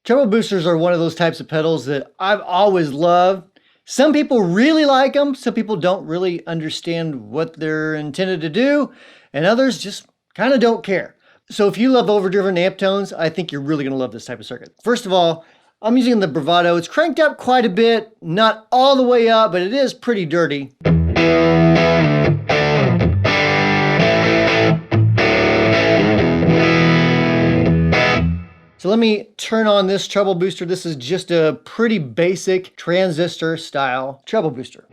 Treble boosters are one of those types of pedals that I've always loved. Some people really like them. Some people don't really understand what they're intended to do, and others just kind of don't care. So if you love overdriven amp tones, I think you're really gonna love this type of circuit. First of all, I'm using the Bravado. It's cranked up quite a bit, not all the way up, but it is pretty dirty. So let me turn on this treble booster. This is just a pretty basic transistor style treble booster.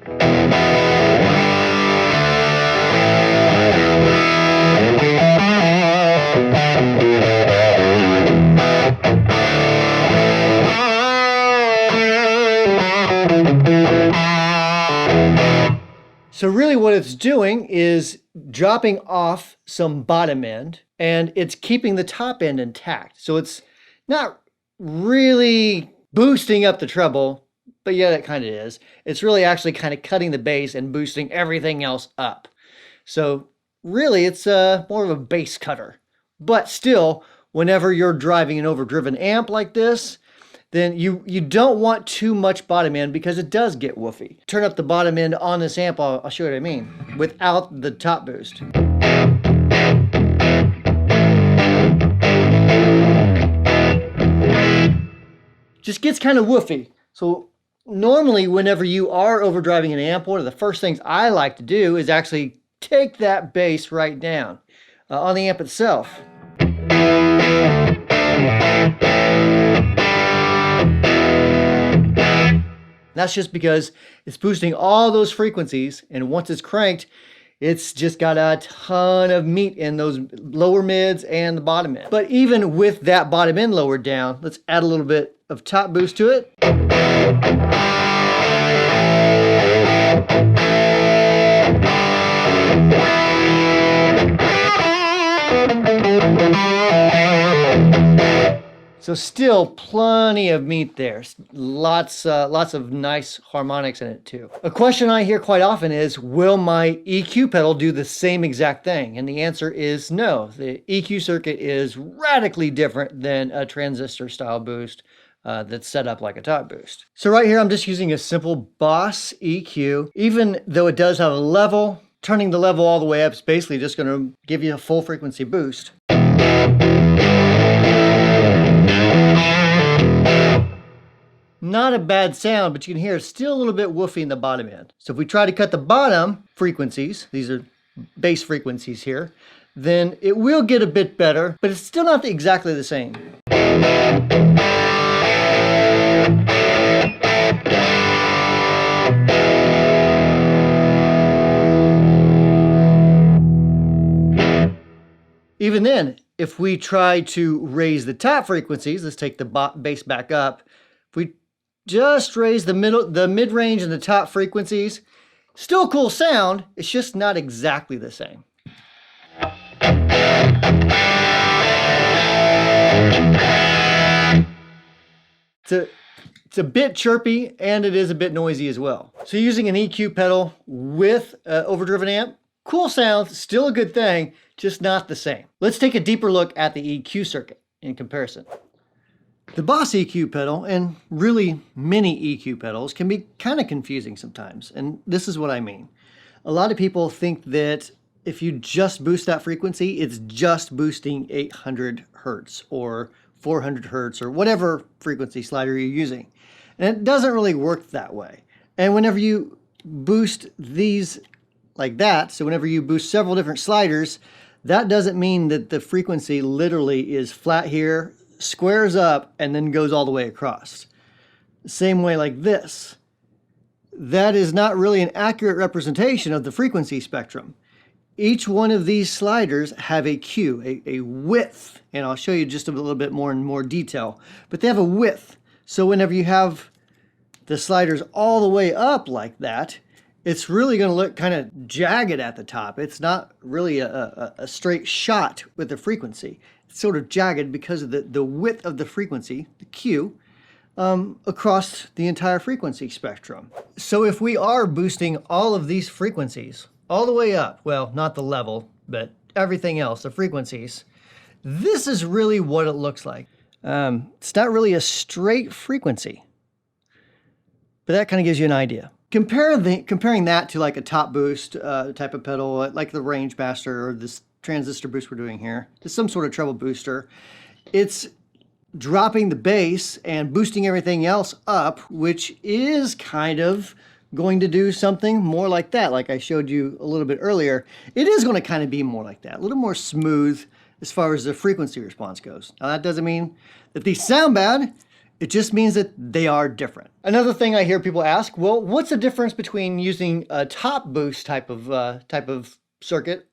So really what it's doing is dropping off some bottom end, and it's keeping the top end intact. So it's not really boosting up the treble, but yeah, it kind of is. It's really actually kind of cutting the bass and boosting everything else up. So really it's more of a bass cutter. But still, whenever you're driving an overdriven amp like this, then you don't want too much bottom end because it does get woofy. Turn up the bottom end on this amp, I'll show you what I mean, without the top boost. Just gets kind of woofy. So normally whenever you are overdriving an amp, one of the first things I like to do is actually take that bass right down on the amp itself. That's just because it's boosting all those frequencies, and once it's cranked, it's just got a ton of meat in those lower mids and the bottom end. But even with that bottom end lowered down, let's add a little bit of top boost to it. So still plenty of meat there. Lots of nice harmonics in it too. A question I hear quite often is, will my EQ pedal do the same exact thing? And the answer is no. The EQ circuit is radically different than a transistor style boost that's set up like a top boost. So right here, I'm just using a simple Boss EQ. Even though it does have a level, turning the level all the way up is basically just gonna give you a full frequency boost. Not a bad sound, but you can hear it's still a little bit woofy in the bottom end. So if we try to cut the bottom frequencies, these are bass frequencies here, then it will get a bit better, but it's still not exactly the same. Even then, if we try to raise the top frequencies, let's take the bass back up. If we just raise the mid-range and the top frequencies, still a cool sound, it's just not exactly the same. It's a bit chirpy, and it is a bit noisy as well. So using an EQ pedal with an overdriven amp, cool sound, still a good thing, just not the same. Let's take a deeper look at the EQ circuit in comparison. The Boss EQ pedal, and really many EQ pedals, can be kind of confusing sometimes, and this is what I mean. A lot of people think that if you just boost that frequency, it's just boosting 800 hertz or 400 hertz or whatever frequency slider you're using. And it doesn't really work that way. And whenever you boost these like that, so whenever you boost several different sliders, that doesn't mean that the frequency literally is flat here, squares up, and then goes all the way across. Same way like this. That is not really an accurate representation of the frequency spectrum. Each one of these sliders have a Q, a width, and I'll show you just a little bit more in more detail, but they have a width. So whenever you have the sliders all the way up like that, it's really going to look kind of jagged at the top. It's not really a straight shot with the frequency. It's sort of jagged because of the width of the frequency, the Q, across the entire frequency spectrum. So if we are boosting all of these frequencies all the way up, well, not the level, but everything else, the frequencies, this is really what it looks like. It's not really a straight frequency, but that kind of gives you an idea. Comparing that to like a top boost type of pedal, like the Range Master or this transistor boost we're doing here, it's some sort of treble booster. It's dropping the bass and boosting everything else up, which is kind of going to do something more like that, like I showed you a little bit earlier. It is going to kind of be more like that, a little more smooth as far as the frequency response goes. Now that doesn't mean that these sound bad, it just means that they are different. Another thing I hear people ask, well, what's the difference between using a top boost type of circuit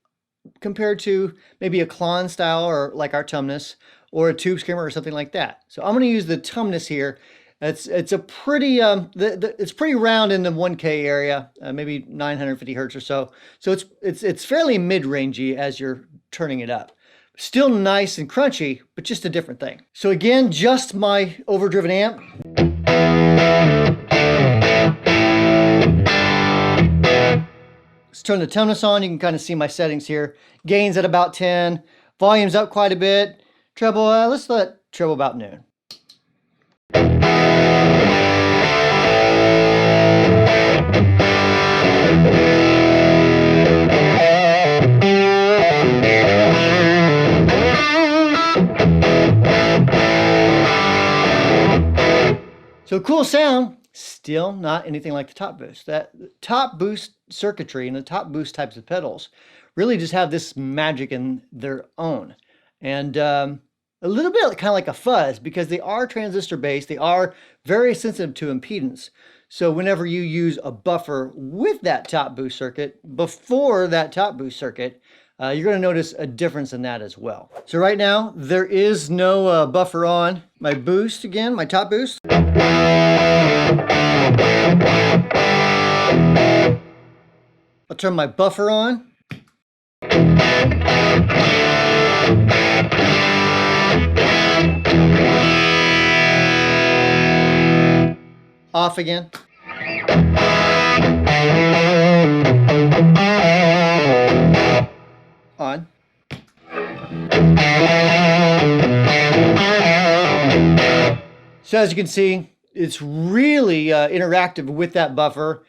compared to maybe a Klon style or like our Tumnus or a tube screamer or something like that? So I'm going to use the Tumnus here. It's a pretty it's pretty round in the 1K area, maybe 950 hertz or so. So it's fairly mid-rangey as you're turning it up. Still nice and crunchy, but just a different thing. So again, just my overdriven amp. Let's turn the Tumnus on. You can kind of see my settings here. Gains at about 10, volume's up quite a bit. Treble, let's let treble about noon. So cool sound, still not anything like the top boost. That top boost circuitry and the top boost types of pedals really just have this magic in their own. And a little bit kind of like a fuzz, because they are transistor based, they are very sensitive to impedance. So whenever you use a buffer with that top boost circuit, before that top boost circuit, you're going to notice a difference in that as well. So right now, there is no buffer on. My boost again, my top boost. I'll turn my buffer on. Off again. On. So as you can see, it's really interactive with that buffer.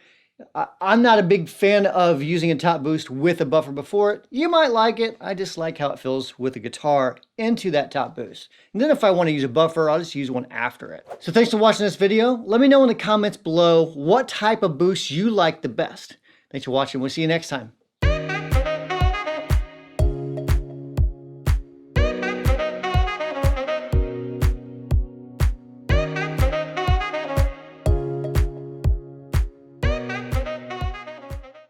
I'm not a big fan of using a top boost with a buffer before it. You might like it. I just like how it feels with the guitar into that top boost. And then if I want to use a buffer, I'll just use one after it. So thanks for watching this video. Let me know in the comments below what type of boost you like the best. Thanks for watching. We'll see you next time.